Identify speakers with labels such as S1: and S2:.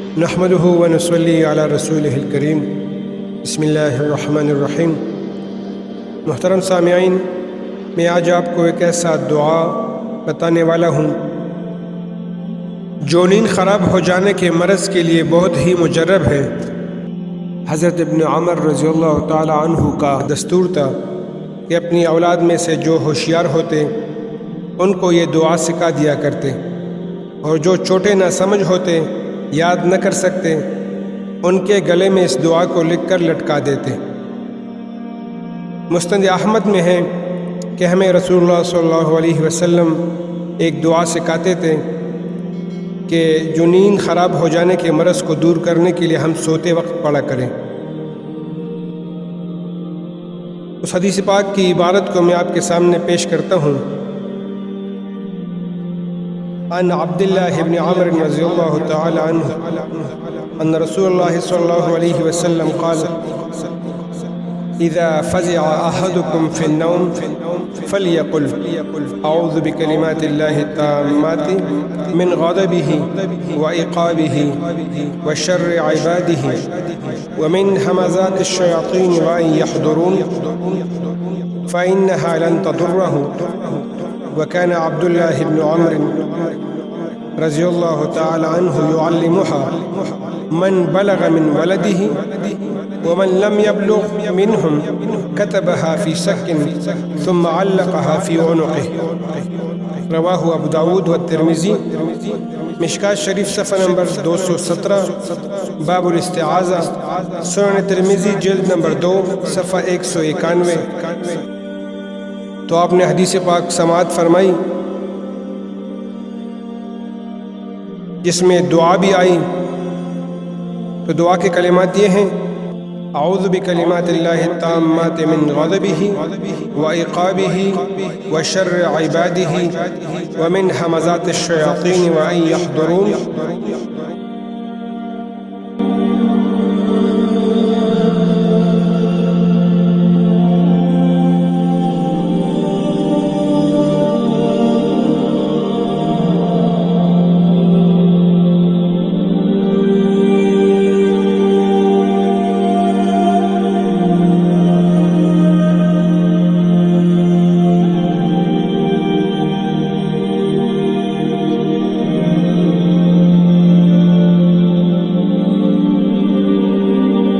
S1: नहमदुहु व नसल्ली अला रसूलिहिल करीम। बिस्मिल्लाहिर्रहमानिर्रहीम। मुहतरम सामिईन, मैं आज आपको एक ऐसा दुआ बताने वाला हूँ जो नींद ख़राब हो जाने के मरज़ के लिए बहुत ही मुजर्रब है। हज़रत इब्न उमर रज़ियल्लाहु ताला अन्हु का दस्तूर था कि अपनी औलाद में से जो होशियार होते उनको ये दुआ सिखा दिया करते, और जो छोटे ना समझ होते, याद न कर सकते, उनके गले में इस दुआ को लिखकर लटका देते। मुस्नद अहमद में है कि हमें रसूलुल्लाह सल्लल्लाहु अलैहि वसल्लम एक दुआ सिखाते थे कि जो नींद ख़राब हो जाने के मरज़ को दूर करने के लिए हम सोते वक्त पढ़ा करें। उस हदीस पाक की इबारत को मैं आपके सामने पेश करता हूँ। अन अब्दुल्लाह इब्न उमर रज़ियल्लाहु तआला अन्हु अन रसूलुल्लाह सल्लल्लाहु अलैहि वसल्लम क़ाल इज़ा फ़ज़िअ अहदुकुम फ़िन्नौम फ़लियक़ुल अऊज़ु बिकलिमातिल्लाहि ताम्माति मिन ग़ज़बिही व इक़ाबिही व शर्रि इबादिही व मिन हमाज़ातिश शयातीन व अन यहज़ुरून फ़इन्नहा लन तदुर्रहु। व कान अब्दुल्लाह इब्न उमर रज़ियल्लाहु ताला अन्हु युअल्लिमुहा मन बलग मिन वलदिही व मन लम यबलुग मिनहुम कतबहा फी सक्किन सुम्मा अल्लक़हा फी उनुक़िही। रवाहु अबू दाऊद व तिर्मिज़ी। मिशकात शरीफ सफ़ा नंबर 217, बाबुल इस्तिआज़ा। सुनन तिर्मिज़ी जिल्द नंबर 2 सफ़ा 191। तो आपने हदीस पाक समाअत फरमाई जिसमें दुआ भी आई। तो दुआ के कलिमात ये हैं, अऊज़ु बिकलिमातिल्लाहि ताम्माति मिन ग़ज़बिही व इक़ाबिही व शर्रि इबादिही व मिन हमाज़ातिश शयातीन व अन यहज़ुरून।